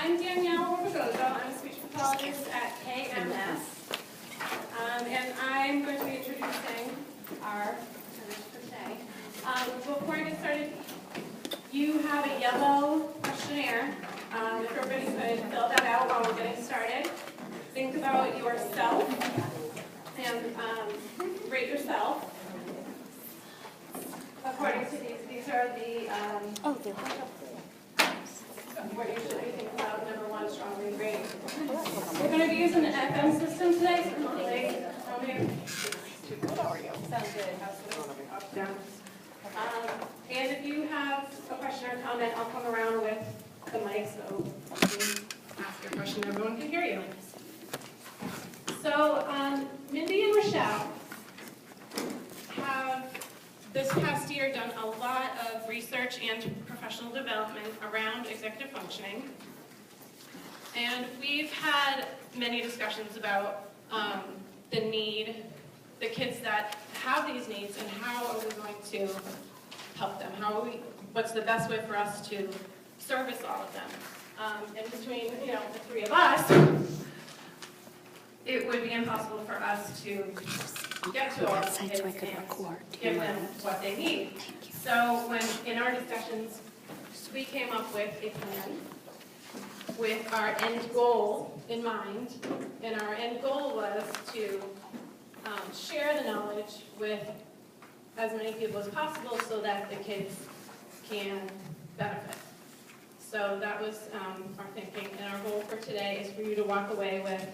I'm Danielle Orbegozo. I'm a speech pathologist at KMS. And I'm going to be introducing our presenters for today. Before I get started, you have a yellow questionnaire. If everybody could fill that out while we're getting started. Think about yourself and rate yourself. According to these are the what you should be thinking about. Number one, strong read rating. We're going to be using the FM system today, so hopefully, sounds good. Down. And if you have a question or comment, I'll come around with the mic so you can ask your question. Everyone can hear you. So, Mindy and Rochelle have this past year done a lot of research and professional development around executive functioning. And we've had many discussions about the kids that have these needs and how are we going to help them? What's the best way for us to service all of them? And between, the three of us, it would be impossible for us to get to all the kids and give them what they need. So when in our discussions, we came up with a plan with our end goal in mind, and our end goal was to share the knowledge with as many people as possible so that the kids can benefit. So that was our thinking, and our goal for today is for you to walk away with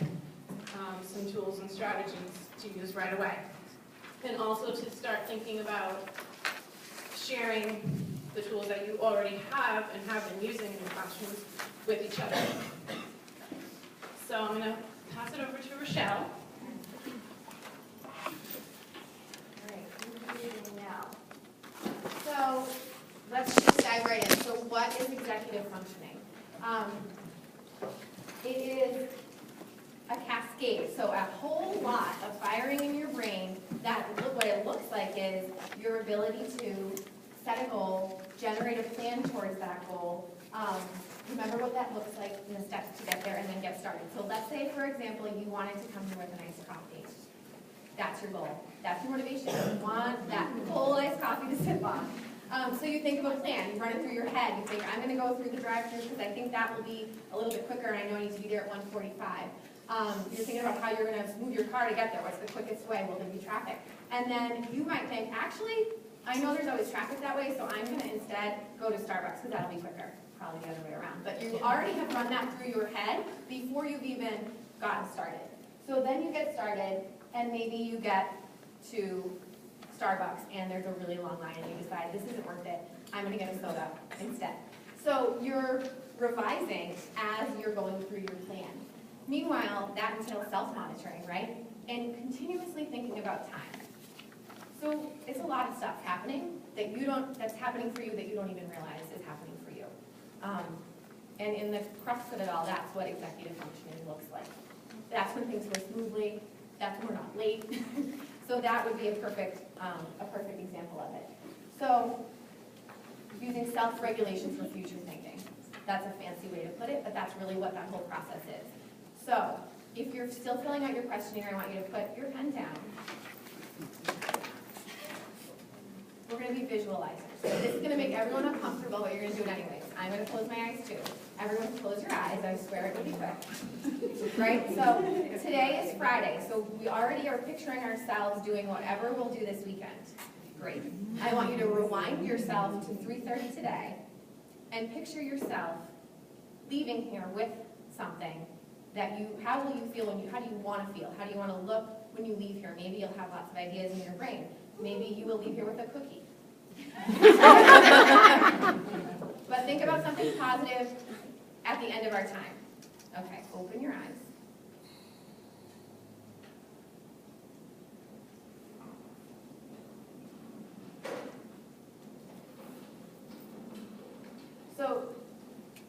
some tools and strategies to use right away. And also to start thinking about sharing the tools that you already have and have been using in your classrooms with each other. So I'm going to pass it over to Rochelle. So let's just dive right in. So what is executive functioning? It is a cascade. So a whole lot of firing in your brain that what it looks like is your ability to set a goal, generate a plan towards that goal, remember what that looks like in the steps to get there, and then get started. So let's say, for example, you wanted to come here with a nice coffee. That's your goal. That's your motivation. You want that cold iced coffee to sip on. So you think of a plan. You run it through your head. You think, I'm going to go through the drive-thru because I think that will be a little bit quicker, and I know I need to be there at 1:45. You're thinking about how you're going to move your car to get there. What's the quickest way? Will there be traffic? And then you might think, actually, I know there's always traffic that way, so I'm going to instead go to Starbucks because that'll be quicker. Probably the other way around. But you already have run that through your head before you've even gotten started. So then you get started, and maybe you get to Starbucks, and there's a really long line, and you decide, this isn't worth it. I'm going to get a soda instead. So you're revising as you're going through your plan. Meanwhile, that entails self-monitoring, right? And continuously thinking about time. So it's a lot of stuff happening that's happening for you that you don't even realize is happening for you. And in the crux of it all, that's what executive functioning looks like. That's when things go smoothly. That's when we're not late. So that would be a perfect example of it. So using self-regulation for future thinking. That's a fancy way to put it, but that's really what that whole process is. So if you're still filling out your questionnaire, I want you to put your pen down. We're going to be visualizers. So this is going to make everyone uncomfortable, but you're going to do it anyways. I'm going to close my eyes too. Everyone close your eyes. I swear it will be quick. Right? So today is Friday, so we already are picturing ourselves doing whatever we'll do this weekend. Great. I want you to rewind yourself to 3:30 today and picture yourself leaving here with something that how will you feel how do you want to feel? How do you want to look when you leave here? Maybe you'll have lots of ideas in your brain. Maybe you will leave here with a cookie. But think about something positive at the end of our time. Okay, open your eyes. So,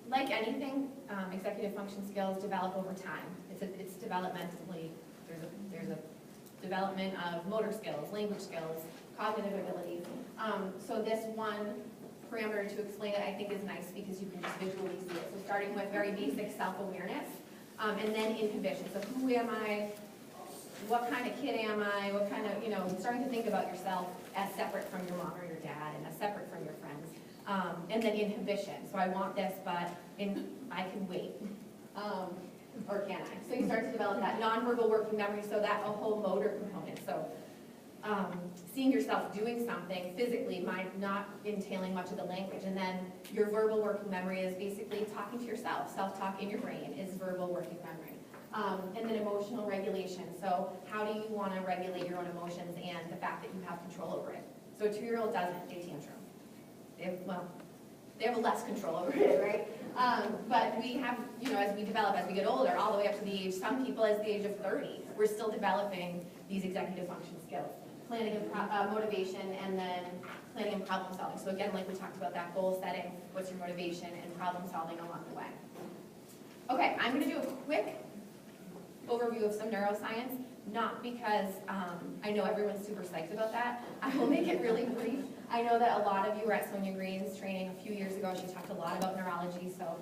like anything, executive function skills develop over time. It's developmentally, there's a development of motor skills, language skills, cognitive abilities. So this one parameter to explain it I think is nice because you can just visually see it. So starting with very basic self-awareness, and then inhibition. So who am I? What kind of kid am I? What kind of, starting to think about yourself as separate from your mom or your dad and as separate from your friends. And then inhibition. So I want this, but I can wait. Or can I? So you start to develop that nonverbal working memory, so that a whole motor component. So seeing yourself doing something physically might not entailing much of the language. And then your verbal working memory is basically talking to yourself. Self-talk in your brain is verbal working memory. And then emotional regulation. So how do you want to regulate your own emotions and the fact that you have control over it? So a 2-year-old doesn't, they tantrum. They have less control over it, right? But we have, as we develop, as we get older, all the way up to the age, some people as the age of 30, we're still developing these executive function skills. Planning and motivation, and then planning and problem solving. So again, like we talked about that goal setting, what's your motivation, and problem solving along the way. Okay, I'm going to do a quick overview of some neuroscience, not because I know everyone's super psyched about that. I will make it really brief. I know that a lot of you were at Sonia Green's training a few years ago. She talked a lot about neurology, so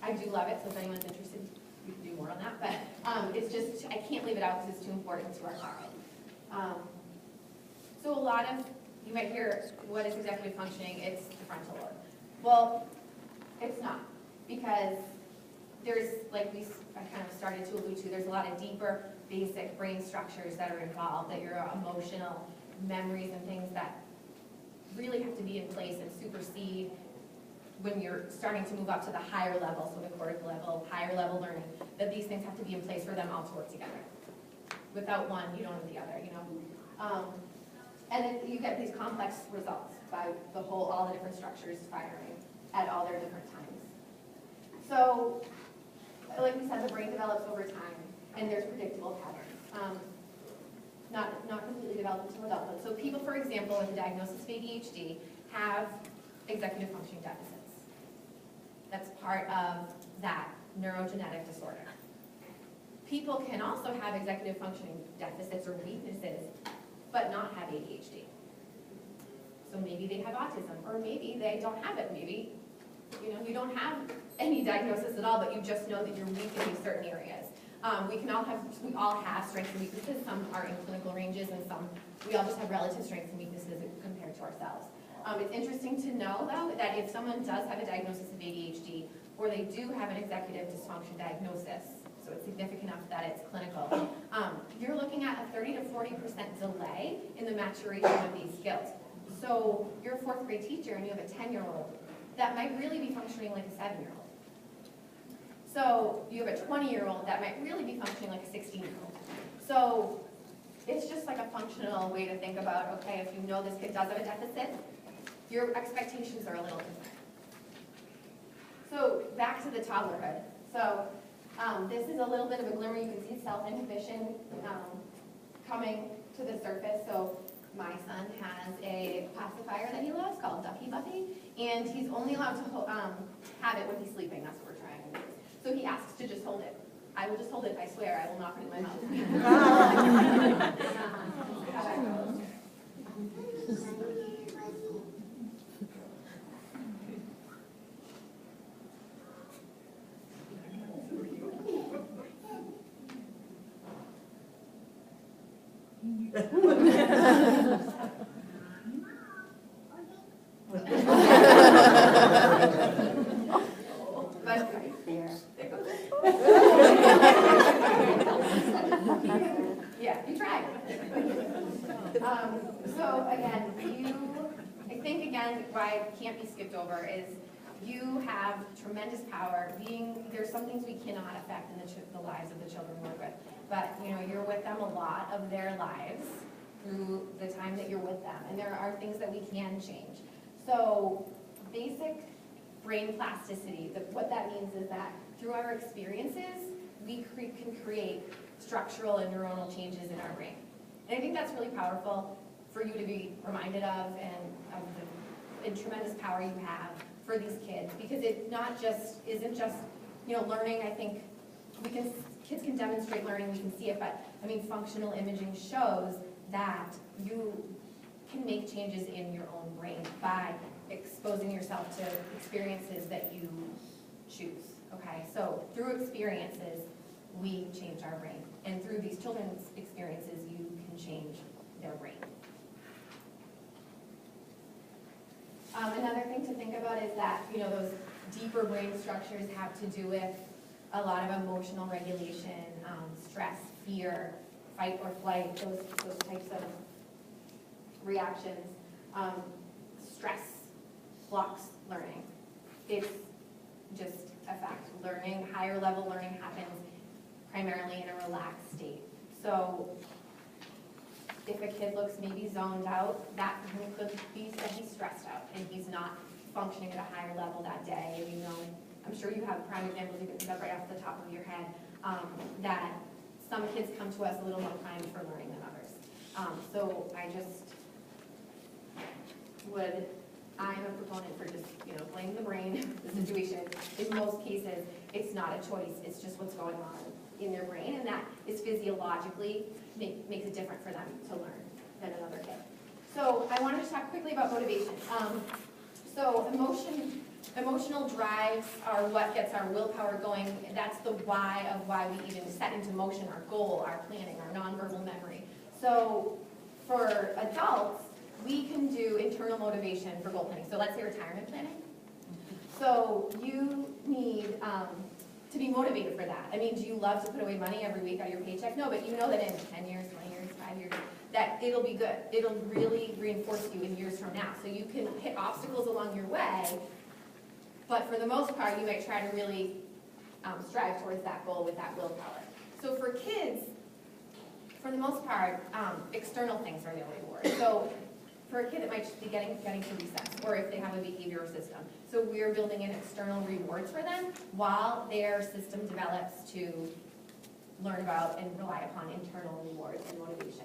I do love it. So if anyone's interested, we can do more on that. But it's just, I can't leave it out because it's too important to our topic. So a lot of, you might hear, what is executive functioning? It's the frontal lobe. Well, it's not, because there's, like I kind of started to allude to, there's a lot of deeper, basic brain structures that are involved, that your emotional memories and things that really have to be in place and supersede when you're starting to move up to the higher level, so the cortical level, higher level learning, that these things have to be in place for them all to work together. Without one, you don't have the other, And then you get these complex results by all the different structures firing at all their different times. So, like we said, the brain develops over time, and there's predictable patterns. Not completely developed until adulthood. So people, for example, with a diagnosis of ADHD have executive functioning deficits. That's part of that neurogenetic disorder. People can also have executive functioning deficits or weaknesses, but not have ADHD. So maybe they have autism, or maybe they don't have it. Maybe, you don't have any diagnosis at all, but you just know that you're weak in these certain areas. We all have strengths and weaknesses. Some are in clinical ranges, and some, we all just have relative strengths and weaknesses compared to ourselves. It's interesting to know, though, that if someone does have a diagnosis of ADHD, or they do have an executive dysfunction diagnosis, so it's significant enough that it's clinical, you're looking at a 30 to 40% delay in the maturation of these skills. So you're a 4th grade teacher and you have a 10-year-old that might really be functioning like a 7-year-old. So you have a 20-year-old that might really be functioning like a 16-year-old. So it's just like a functional way to think about, okay, if you know this kid does have a deficit, your expectations are a little different. So back to the toddlerhood. So this is a little bit of a glimmer. You can see self-inhibition coming to the surface. So my son has a pacifier that he loves called Duffy Buffy, and he's only allowed to have it when he's sleeping. That's what we're trying to do. So he asks to just hold it. I will just hold it, I swear. I will not put it in my mouth. Yeah, you tried. So again, I think again, why it can't be skipped over is you have tremendous power. There's some things we cannot affect in the lives of the children we work with, but you're with them a lot of their lives through the time that you're with them, and there are things that we can change. So basic brain plasticity, what that means is that through our experiences, we can create structural and neuronal changes in our brain. And I think that's really powerful for you to be reminded of, and of the tremendous power you have for these kids, because it isn't just learning. I think kids can demonstrate learning, we can see it, but functional imaging shows that you can make changes in your own brain by exposing yourself to experiences that you choose, okay? So through experiences, we change our brain. And through these children's experiences, you can change their brain. Another thing to think about is that, you know, those deeper brain structures have to do with a lot of emotional regulation, stress, fear, fight or flight, those types of reactions. Stress blocks learning. It's just a fact. Learning, higher level learning happens primarily in a relaxed state. So if a kid looks maybe zoned out, that could be that he's stressed out and he's not functioning at a higher level that day. And you know, I'm sure you have prime examples you can think of right off the top of your head, that some kids come to us a little more primed for learning than others. So I'm a proponent for just, you know, blame the brain, the situation. In most cases, it's not a choice, it's just what's going on in their brain, and that is physiologically makes it different for them to learn than another kid. So I wanted to talk quickly about motivation. So emotional drives are what gets our willpower going. That's the why of why we even set into motion our goal, our planning, our nonverbal memory. So for adults, we can do internal motivation for goal planning. So let's say retirement planning. So you need to be motivated for that. I mean, do you love to put away money every week out of your paycheck? No, but you know that in 10 years, 20 years, 5 years, that it'll be good. It'll really reinforce you in years from now. So you can hit obstacles along your way, but for the most part, you might try to really strive towards that goal with that willpower. So for kids, for the most part, external things are the only reward. So for a kid, it might just be getting to recess, or if they have a behavioral system. So we're building in external rewards for them while their system develops to learn about and rely upon internal rewards and motivation.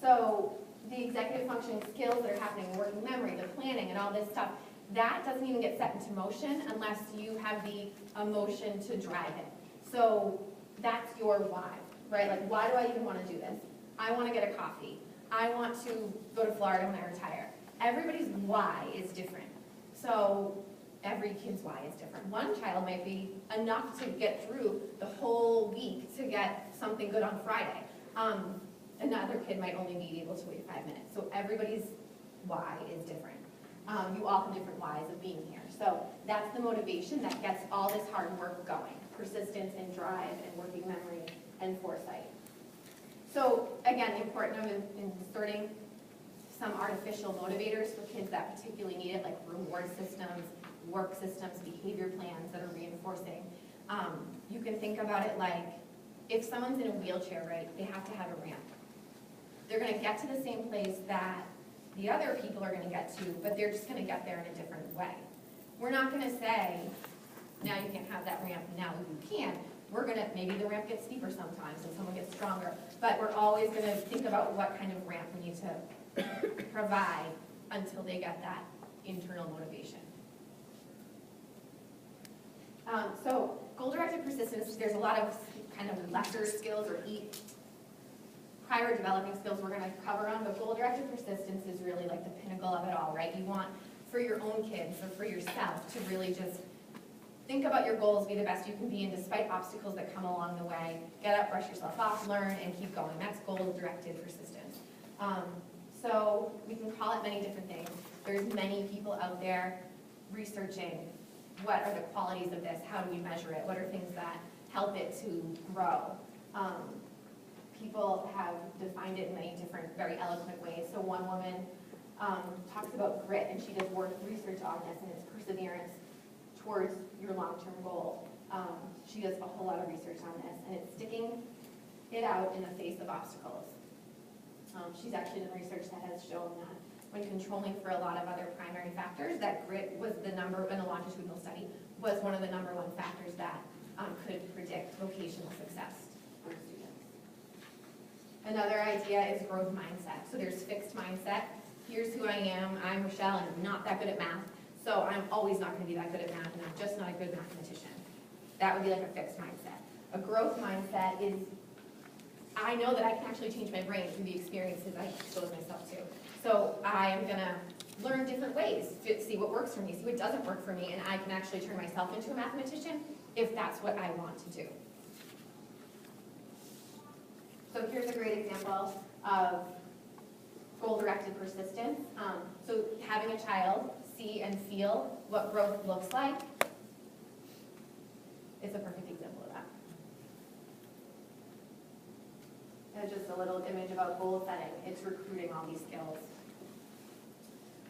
So the executive functioning skills that are happening, working memory, the planning, and all this stuff, that doesn't even get set into motion unless you have the emotion to drive it. So that's your why, right? Like, why do I even want to do this? I want to get a coffee. I want to go to Florida when I retire. Everybody's why is different. So every kid's why is different. One child might be enough to get through the whole week to get something good on Friday. Another kid might only be able to wait 5 minutes. So everybody's why is different. You all have different whys of being here. So that's the motivation that gets all this hard work going. Persistence and drive and working memory and foresight. So again, the importance of inserting some artificial motivators for kids that particularly need it, like reward systems, work systems, behavior plans that are reinforcing. You can think about it like, if someone's in a wheelchair, right, they have to have a ramp. They're going to get to the same place that the other people are going to get to, but they're just going to get there in a different way. We're not going to say, now you can't have that ramp, now you can. We're going to, maybe the ramp gets steeper sometimes and someone gets stronger, but we're always going to think about what kind of ramp we need to provide until they get that internal motivation. So goal-directed persistence, there's a lot of kind of lesser skills or prior developing skills we're going to cover on, but goal-directed persistence is really like the pinnacle of it all, right? You want, for your own kids or for yourself, to really just think about your goals, be the best you can be, and despite obstacles that come along the way, get up, brush yourself off, learn, and keep going. That's goal-directed persistence. So we can call it many different things. There's many people out there researching what are the qualities of this, how do we measure it, what are things that help it to grow. People have defined it in many different, very eloquent ways. So one woman talks about grit, and she does research on this, and it's perseverance towards your long-term goal. She does a whole lot of research on this, and it's sticking it out in the face of obstacles. She's actually done research that has shown that when controlling for a lot of other primary factors, that grit was the number, in a longitudinal study, was one of the #1 factors that could predict vocational success for students. Another idea is growth mindset. So there's fixed mindset. Here's who I am. I'm Rochelle, and I'm not that good at math. So I'm always not going to be that good at math, and I'm just not a good mathematician. That would be like a fixed mindset. A growth mindset is, I know that I can actually change my brain through the experiences I expose myself to. So I am going to learn different ways, see what works for me, see what doesn't work for me, and I can actually turn myself into a mathematician if that's what I want to do. So here's a great example of goal-directed persistence. So having a child see and feel what growth looks like is a perfect example of that. And just a little image about goal setting. It's recruiting all these skills.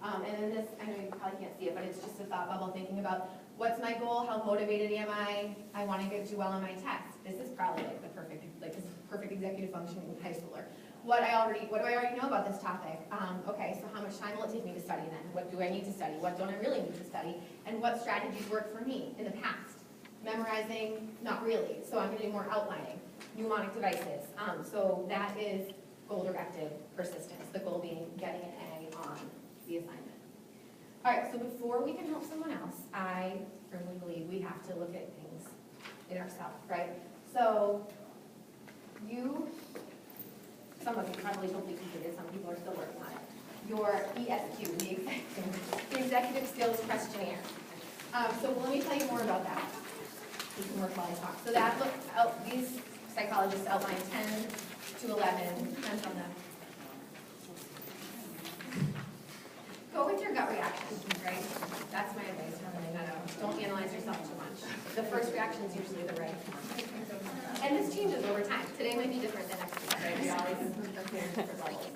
And then this, I know you probably can't see it, but it's just a thought bubble thinking about what's my goal, how motivated am I want to do well on my test. This is probably like the perfect, like this is perfect executive functioning high schooler. What do I already know about this topic? Okay, so how much time will it take me to study then? What do I need to study? What don't I really need to study? And what strategies work for me in the past? Memorizing, not really. So I'm going to do more outlining. Mnemonic devices. So that is goal-directed persistence. The goal being getting an A on the assignment. All right, so before we can help someone else, I firmly believe we have to look at things in ourselves, right? So some of you probably totally completed, some people are still working on it. Your ESQ, the Executive Skills Questionnaire. So let me tell you more about that. You can work while I talk. So that these psychologists outline 10 to 11, depends on them. Go with your gut reaction, right? That's my advice for letting that out. Don't analyze yourself too much. The first reaction is usually the right. And this changes over time. Today might be different than next week, right? We always prepare for levels.